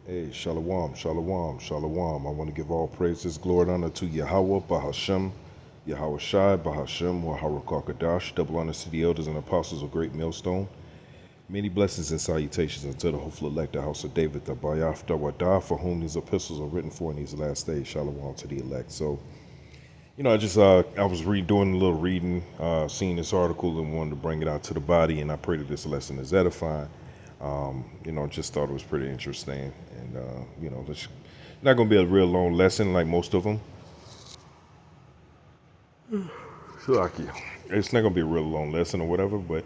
Hey, shalom, shalom, shalom. I want to give all praises, glory, and honor to Yahweh, Bahashem, Yahweh Shai, Bahashem, Yahweh Kakadash, double honor to the elders and apostles of Great Millstone. Many blessings and salutations unto the hopeful elect, the house of David, the Bayaf, the Wadah, for whom these epistles are written for in these last days. Shalom to the elect. So, I was doing a little reading, seeing this article and wanted to bring it out to the body, and I pray that this lesson is edifying. Just thought it was pretty interesting, and it's not going to be a real long lesson like most of them. Lucky. It's not going to be a real long lesson or whatever, but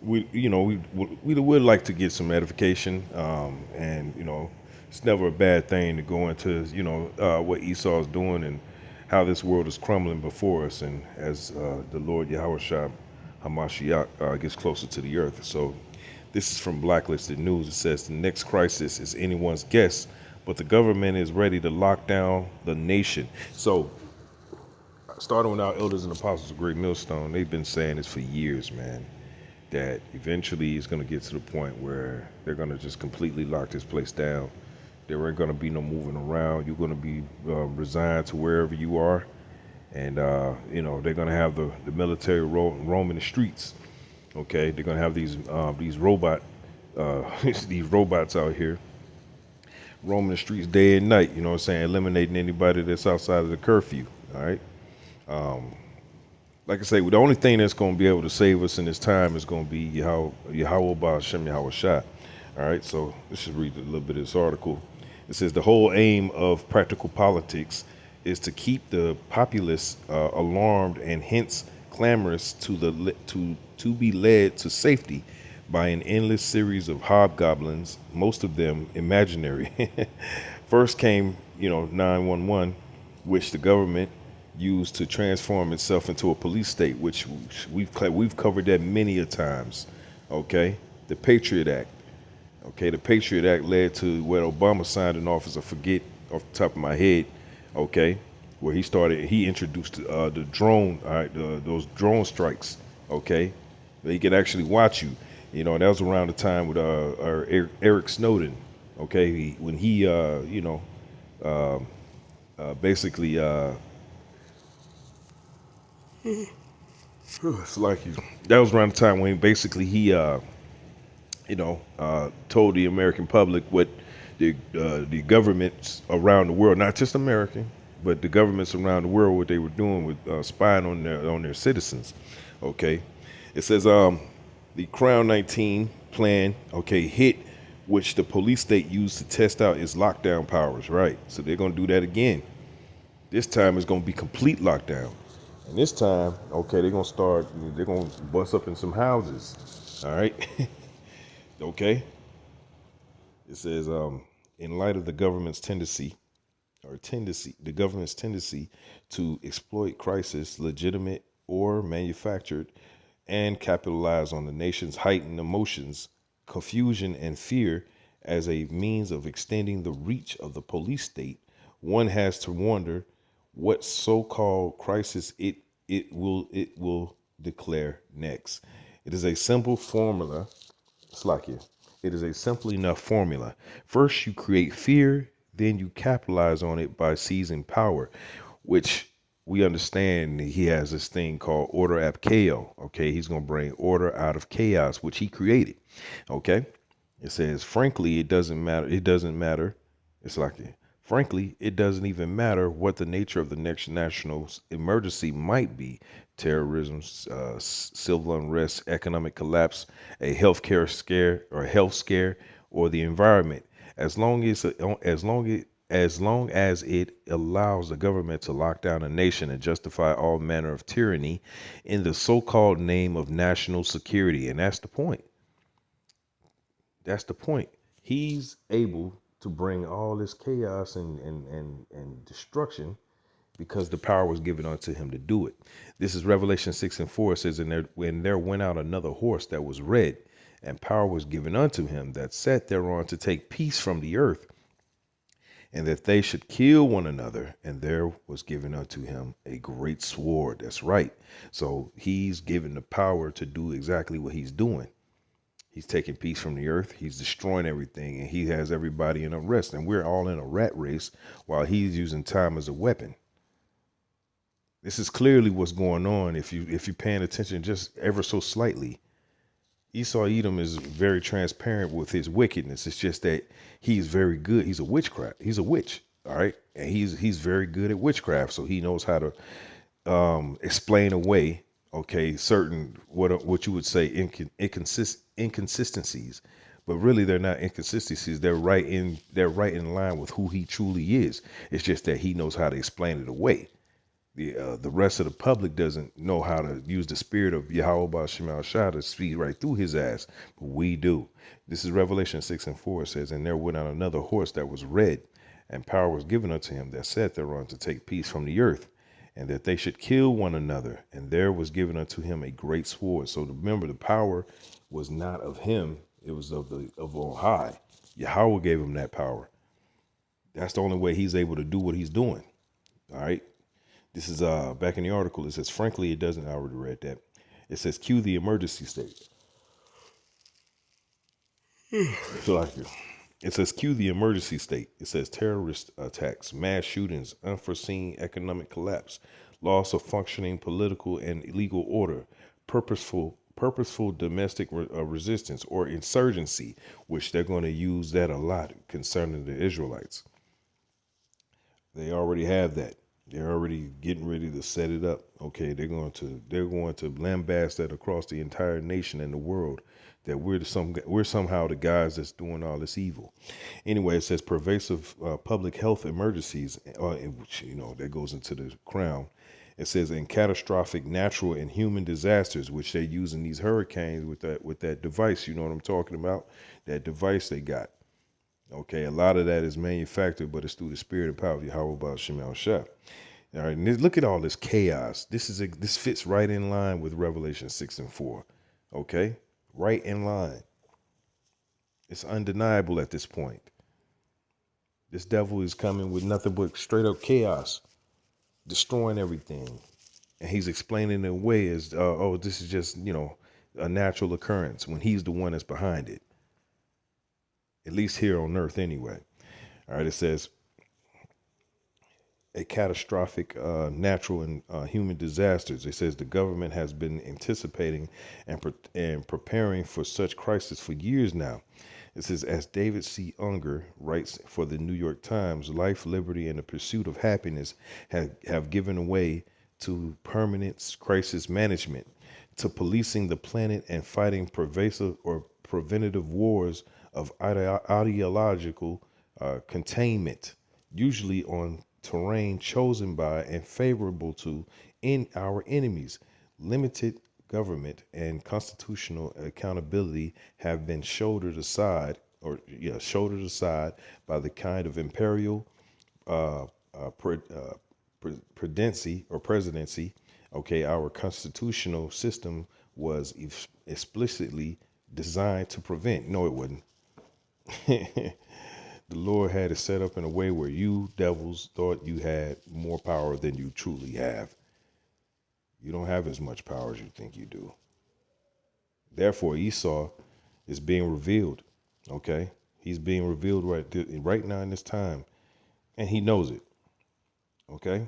we would like to get some edification, and it's never a bad thing to go into what Esau is doing and how this world is crumbling before us, and as the Lord Yahweh Shah Hamashiach gets closer to the earth. So this is from Blacklisted News. It says the next crisis is anyone's guess, but the government is ready to lock down the nation. So starting with our elders and apostles of Great Millstone, they've been saying this for years, man, that eventually it's going to get to the point where they're going to just completely lock this place down. There ain't going to be no moving around. You're going to be resigned to wherever you are. And, they're going to have the military roaming the streets. Okay, they're going to have these these robots out here roaming the streets day and night. You know what I'm saying? Eliminating anybody that's outside of the curfew. All right. Like I say, the only thing that's going to be able to save us in this time is going to be Yahweh Ba'Shem Yahweh Shai. All right, so let's just read a little bit of this article. It says the whole aim of practical politics is to keep the populace alarmed and hence clamorous to be led to safety by an endless series of hobgoblins, most of them imaginary. First came, 911, which the government used to transform itself into a police state, which we've covered that many a times. Okay, the Patriot Act. Okay, the Patriot Act led to what Obama signed in office. I forget off the top of my head. Okay, where he introduced the drone, all right, those drone strikes. Okay, they could actually watch you. That was around the time with Eric Snowden. Okay, when he basically it's like that was around the time when basically he told the American public what the governments around the world, not just American, but the governments around the world, what they were doing with spying on their citizens. Okay, it says the Crown 19 plan, okay, hit, which the police state used to test out its lockdown powers. Right, so they're gonna do that again. This time it's gonna be complete lockdown. And this time, okay, they're gonna bust up in some houses. All right. Okay. It says, in light of the government's tendency to exploit crisis, legitimate or manufactured, and capitalize on the nation's heightened emotions, confusion, and fear as a means of extending the reach of the police state, one has to wonder what so-called crisis it will declare next. It is a simple formula. Slakia. It is a simple enough formula. First, you create fear, then you capitalize on it by seizing power, which we understand he has this thing called order ab chaos. Okay, he's going to bring order out of chaos, which he created. Okay, it says, frankly, it doesn't matter. It doesn't matter. It's like, frankly, it doesn't even matter what the nature of the next national emergency might be: terrorism, civil unrest, economic collapse, a healthcare scare or health scare, or the environment. As long as it allows the government to lock down a nation and justify all manner of tyranny in the so-called name of national security. And that's the point. That's the point. He's able to bring all this chaos and destruction because the power was given unto him to do it. This is Revelation 6:4. It says, and there went out another horse that was red, and power was given unto him that sat thereon to take peace from the earth, and that they should kill one another. And there was given unto him a great sword. That's right. So he's given the power to do exactly what he's doing. He's taking peace from the earth. He's destroying everything, and he has everybody in unrest. And we're all in a rat race while he's using time as a weapon. This is clearly what's going on if you're paying attention just ever so slightly. Esau Edom is very transparent with his wickedness. It's just that he's very good. He's a witchcraft. He's a witch. All right, and he's very good at witchcraft. So he knows how to explain away, okay, certain what you would say inconsistencies, but really they're not inconsistencies. They're right in line with who he truly is. It's just that he knows how to explain it away. The rest of the public doesn't know how to use the spirit of Yahweh Shemal Shah to speed right through his ass, but we do. This is Revelation 6:4. It says, "And there went out another horse that was red, and power was given unto him that sat thereon to take peace from the earth, and that they should kill one another. And there was given unto him a great sword." So remember, the power was not of him; it was of on high. Yahweh gave him that power. That's the only way he's able to do what he's doing. All right. This is back in the article. It says, frankly, it doesn't. I already read that. It says, cue the emergency state. So like it says, cue the emergency state. It says, terrorist attacks, mass shootings, unforeseen economic collapse, loss of functioning political and legal order, purposeful domestic resistance or insurgency, which they're going to use that a lot concerning the Israelites. They already have that. They're already getting ready to set it up. Okay, they're going to lambast that across the entire nation and the world that we're somehow the guys that's doing all this evil. Anyway, it says pervasive public health emergencies, which that goes into the crown. It says in catastrophic natural and human disasters, which they're using these hurricanes with that device. You know what I'm talking about? That device they got. Okay, a lot of that is manufactured, but it's through the spirit and power of Yahweh Shemal Shah. All right, and look at all this chaos. This fits right in line with Revelation 6:4. Okay, right in line. It's undeniable at this point. This devil is coming with nothing but straight up chaos, destroying everything, and he's explaining it away as, oh, this is just a natural occurrence when he's the one that's behind it. At least here on Earth, anyway. All right, it says a catastrophic natural and human disasters. It says the government has been anticipating and preparing for such crisis for years now. It says, as David C. Unger writes for the New York Times, life, liberty, and the pursuit of happiness have given way to permanent crisis management, to policing the planet and fighting pervasive or preventative wars of ideological containment, usually on terrain chosen by and favorable to in our enemies. Limited government and constitutional accountability have been shouldered aside by the kind of imperial uh, presidency. Okay, our constitutional system was explicitly designed to prevent. No, it wasn't. The Lord had it set up in a way where you devils thought you had more power than you truly have. You don't have as much power as you think you do. Therefore, Esau is being revealed. Okay, he's being revealed right now in this time, and he knows it. Okay,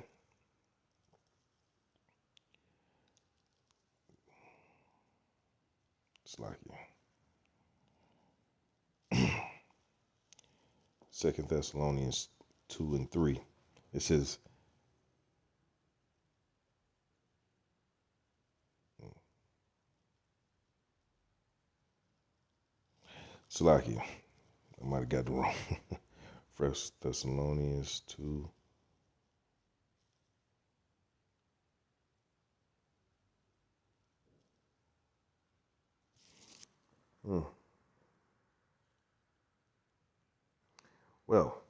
it's like Second Thessalonians 2:3. It says, Salaki, I might have got the wrong. First Thessalonians 2. Hmm. Well,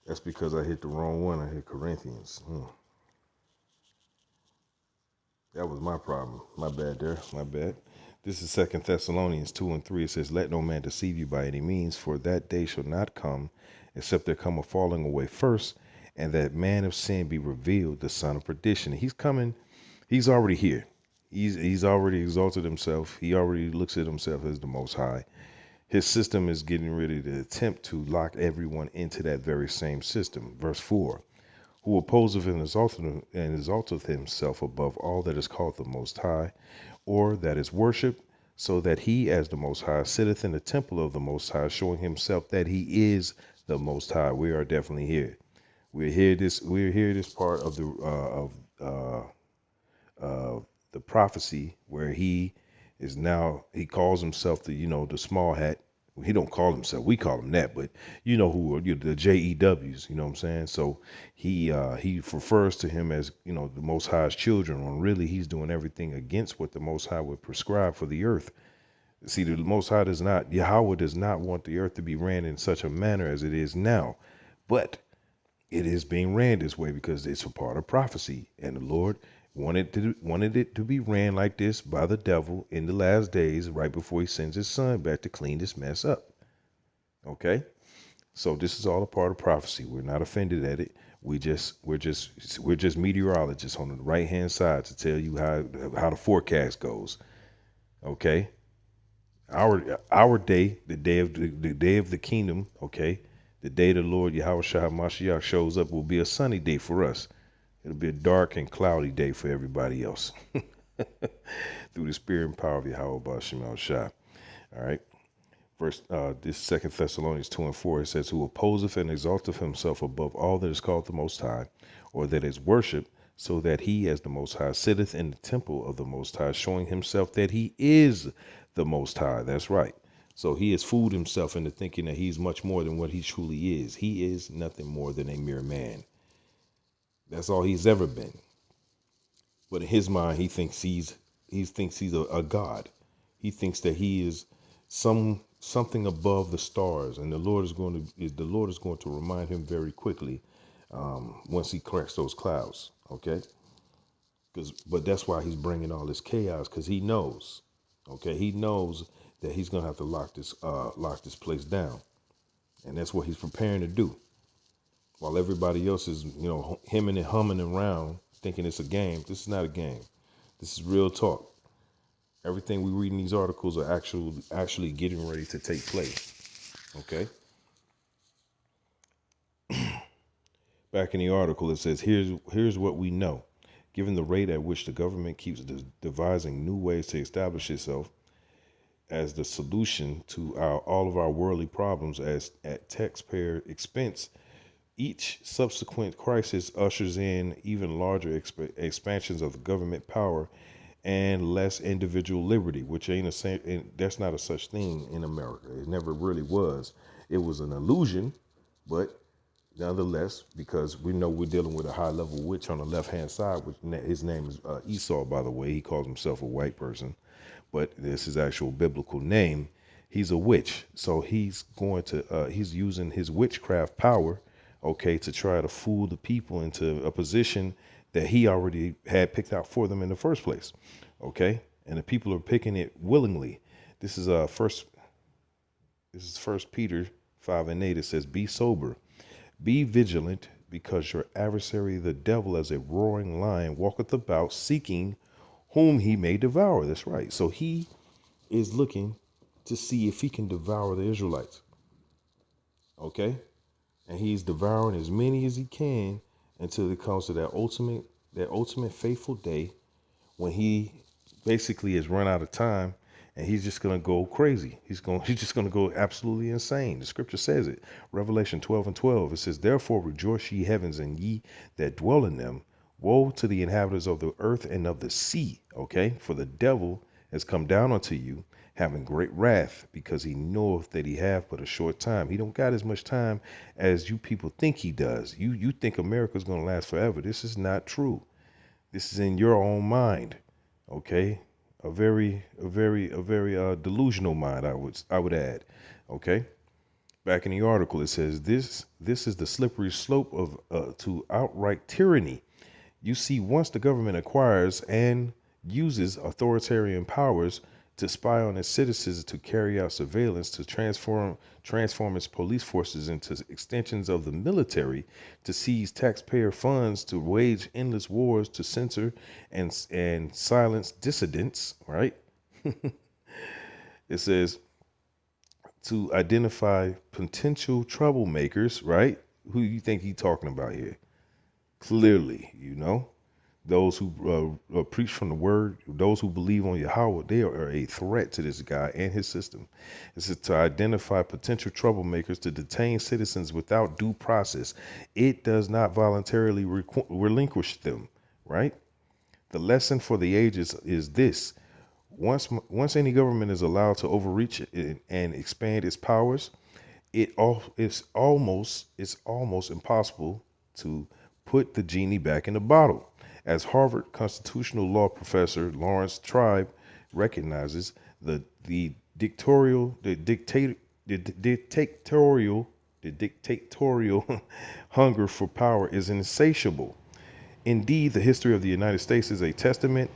that's because I hit the wrong one. I hit Corinthians. That was my problem. My bad there. My bad. This is Second Thessalonians 2:3. It says, let no man deceive you by any means, for that day shall not come, except there come a falling away first, and that man of sin be revealed, the son of perdition. He's coming. He's already here. He's already exalted himself. He already looks at himself as the Most High. His system is getting ready to attempt to lock everyone into that very same system. Verse 4: Who opposeth and exalteth himself above all that is called the Most High, or that is worshipped, so that he, as the Most High, sitteth in the temple of the Most High, showing himself that he is the Most High. We are definitely here. We're here. This part of uh, the prophecy where he calls himself the small hat. He don't call himself, we call him that, but you know who are the JEWs, you know what I'm saying? So he refers to him as, the Most High's children, when really he's doing everything against what the Most High would prescribe for the earth. See, the Most High Yahweh does not want the earth to be ran in such a manner as it is now, but it is being ran this way because it's a part of prophecy, and the Lord wanted it to be ran like this by the devil in the last days, right before he sends his son back to clean this mess up. Okay, so this is all a part of prophecy. We're not offended at it. We're just meteorologists on the right hand side to tell you how the forecast goes. Okay, our day, the day of the kingdom. Okay, the day the Lord Yahweh Shah Mashiach shows up will be a sunny day for us. It'll be a dark and cloudy day for everybody else. Through the spirit and power of Yahweh Bashim al Shah. All right. This Second Thessalonians 2:4, it says, Who opposeth and exalteth himself above all that is called the Most High, or that is worshipped, so that he, as the Most High, sitteth in the temple of the Most High, showing himself that he is the Most High. That's right. So he has fooled himself into thinking that he's much more than what he truly is. He is nothing more than a mere man. That's all he's ever been. But in his mind, he thinks he's a god. He thinks that he is something above the stars, and the Lord is going to remind him very quickly, once he cracks those clouds. Okay, but that's why he's bringing all this chaos, because he knows. Okay, he knows that he's going to have to lock this place down, and that's what he's preparing to do. While everybody else is, hemming and humming around, thinking it's a game. This is not a game. This is real talk. Everything we read in these articles are actually getting ready to take place. Okay. Back in the article, it says, here's what we know. Given the rate at which the government keeps devising new ways to establish itself as the solution to all of our worldly problems at taxpayer expense, each subsequent crisis ushers in even larger expansions of the government power and less individual liberty, which that's not a such thing in America. It never really was. It was an illusion, but nonetheless, because we know we're dealing with a high level witch on the left hand side, which his name is Esau, by the way. He calls himself a white person, but this is his actual biblical name. He's a witch, so he's using his witchcraft power, okay, to try to fool the people into a position that he already had picked out for them in the first place. Okay. And the people are picking it willingly. This is First Peter 5:8. It says, Be sober, be vigilant, because your adversary the devil, as a roaring lion, walketh about, seeking whom he may devour. That's right. So he is looking to see if he can devour the Israelites. Okay. And he's devouring as many as he can until it comes to that ultimate faithful day, when he basically has run out of time, and he's just going to go crazy. He's just going to go absolutely insane. The scripture says it. Revelation 12:12. It says, Therefore rejoice, ye heavens, and ye that dwell in them. Woe to the inhabitants of the earth and of the sea. Okay. For the devil has come down unto you, having great wrath, because he knoweth that he hath but a short time. He don't got as much time as you people think he does. You think America's going to last forever. This is not true. This is in your own mind. Okay. A very delusional mind, I would add. Okay. Back in the article, it says, this is the slippery slope of to outright tyranny. You see, once the government acquires and uses authoritarian powers, to spy on its citizens, to carry out surveillance, to transform its police forces into extensions of the military, to seize taxpayer funds, to wage endless wars, to censor and silence dissidents. Right? It says to identify potential troublemakers. Right? Who you think he's talking about here? Clearly, those who preach from the word, those who believe on Yahweh, they are a threat to this guy and his system. This is to identify potential troublemakers, to detain citizens without due process. It does not voluntarily relinquish them, right? The lesson for the ages is this. Once any government is allowed to overreach and expand its powers, it's almost impossible to put the genie back in the bottle. As Harvard constitutional law professor Lawrence Tribe recognizes, the dictatorial the dictator the dictatorial hunger for power is insatiable. Indeed, the history of the United States is a testament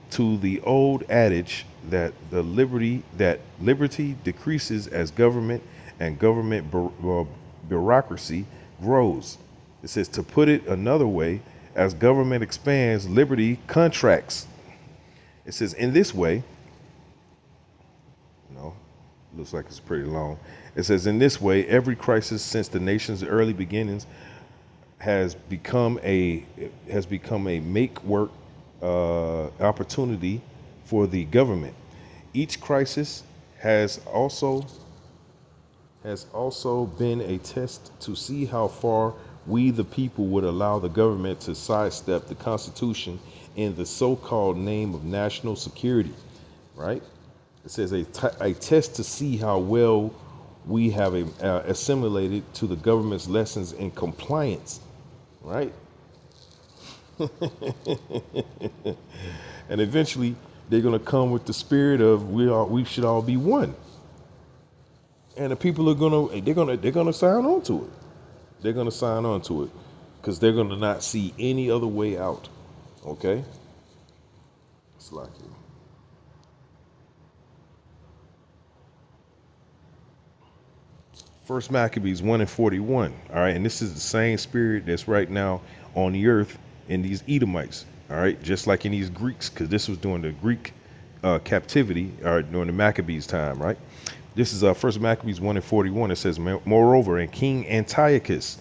to the old adage that liberty decreases as government and government bureaucracy grows. It says, to put it another way, as government expands, liberty contracts. It says, in this way, looks like it's pretty long. It says, in this way, every crisis since the nation's early beginnings has become a make work opportunity for the government. Each crisis has also been a test to see how far we, the people, would allow the government to sidestep the Constitution in the so-called name of national security, right? It says a test to see how well we have assimilated to the government's lessons in compliance, right? And eventually, they're going to come with the spirit of we should all be one, and the people are they're gonna sign on to it. They're going to sign on to it because they're going to not see any other way out. Okay? It's like it. First Maccabees 1:41. All right. And this is the same spirit that's right now on the earth in these Edomites. All right. Just like in these Greeks, because this was during the Greek captivity, or during the Maccabees time, right? This is First Maccabees 1:41. It says, moreover, and King Antiochus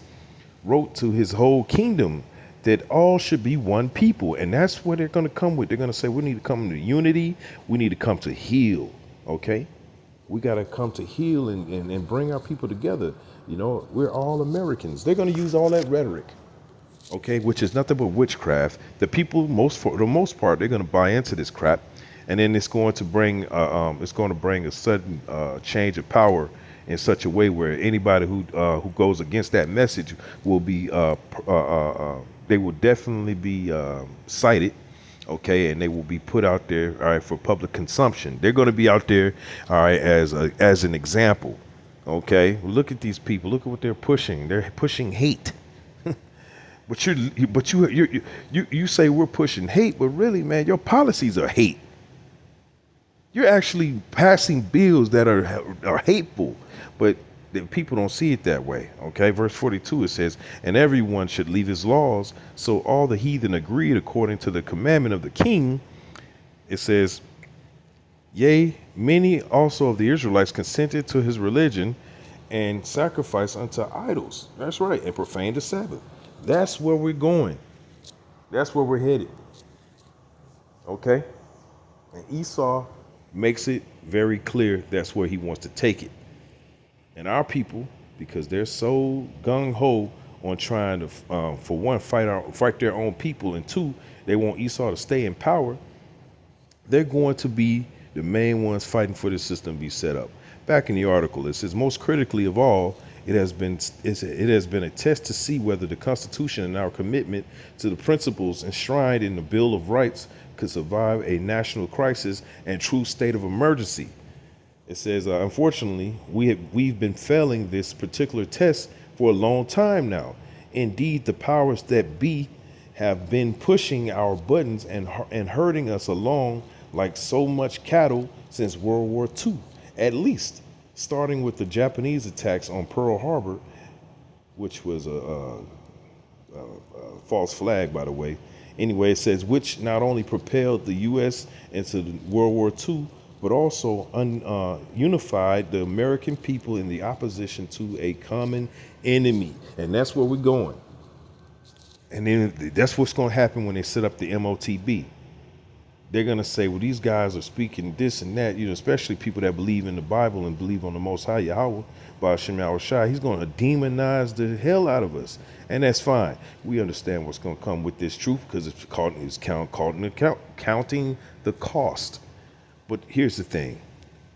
wrote to his whole kingdom that all should be one people. And that's what they're going to come with. They're going to say, we need to come to unity. We need to come to heal. Okay? We got to come to heal and bring our people together. We're all Americans. They're going to use all that rhetoric. Okay? Which is nothing but witchcraft. The people, for the most part, they're going to buy into this crap. And then it's going to bring a sudden change of power in such a way where anybody who goes against that message will be they will definitely be cited, okay, and they will be put out there, all right, for public consumption. They're going to be out there, all right, as an example, okay. Look at these people. Look at what they're pushing. They're pushing hate. But you say we're pushing hate, but really, man, your policies are hate. You're actually passing bills that are hateful, but the people don't see it that way. Okay, verse 42, it says, and everyone should leave his laws. So all the heathen agreed according to the commandment of the king. It says, yea, many also of the Israelites consented to his religion and sacrificed unto idols. That's right, and profaned the Sabbath. That's where we're going. That's where we're headed. Okay, and Esau makes it very clear that's where he wants to take it. And our people, because they're so gung-ho on trying to, for one, fight their own people, and two, they want Esau to stay in power, they're going to be the main ones fighting for this system to be set up. Back in the article, it says, most critically of all, it has been a test to see whether the Constitution and our commitment to the principles enshrined in the Bill of Rights could survive a national crisis and true state of emergency. It says, unfortunately, we've been failing this particular test for a long time now. Indeed, the powers that be have been pushing our buttons and herding us along like so much cattle since World War II, at least, starting with the Japanese attacks on Pearl Harbor, which was a false flag, by the way. Anyway, it says, which not only propelled the U.S. into World War II, but also unified the American people in the opposition to a common enemy. And that's where we're going. And then that's what's going to happen when they set up the MOTB. They're going to say, well, these guys are speaking this and that, especially people that believe in the Bible and believe on the Most High Yahweh, by Hashem Yahushua. He's going to demonize the hell out of us. And that's fine. We understand what's going to come with this truth because it's counting the cost. But here's the thing.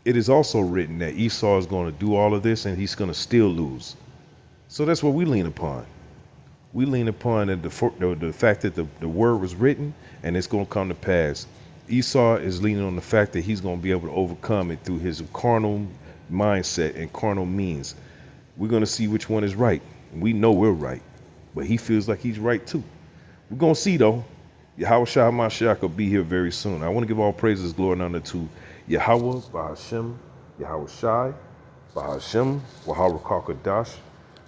It is also written that Esau is going to do all of this and he's going to still lose. So that's what we lean upon. We lean upon the fact that the word was written and it's going to come to pass. Esau is leaning on the fact that he's going to be able to overcome it through his carnal mindset and carnal means. We're going to see which one is right. We know we're right, but he feels like he's right too. We're going to see though. Yahweh Shah Mashiach will be here very soon. I want to give all praises, glory, and honor to Yahweh, Bahashem, Yahweh Shai, Bahashem, Wahara Kakadash.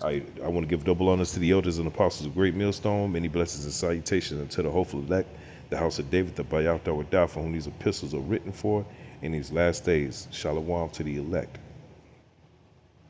I want to give double honors to the elders and apostles of Great Millstone. Many blessings and salutations unto the hopeful elect, the house of David, the Bayat Dawadah, for whom these epistles are written for in these last days. Shalom to the elect.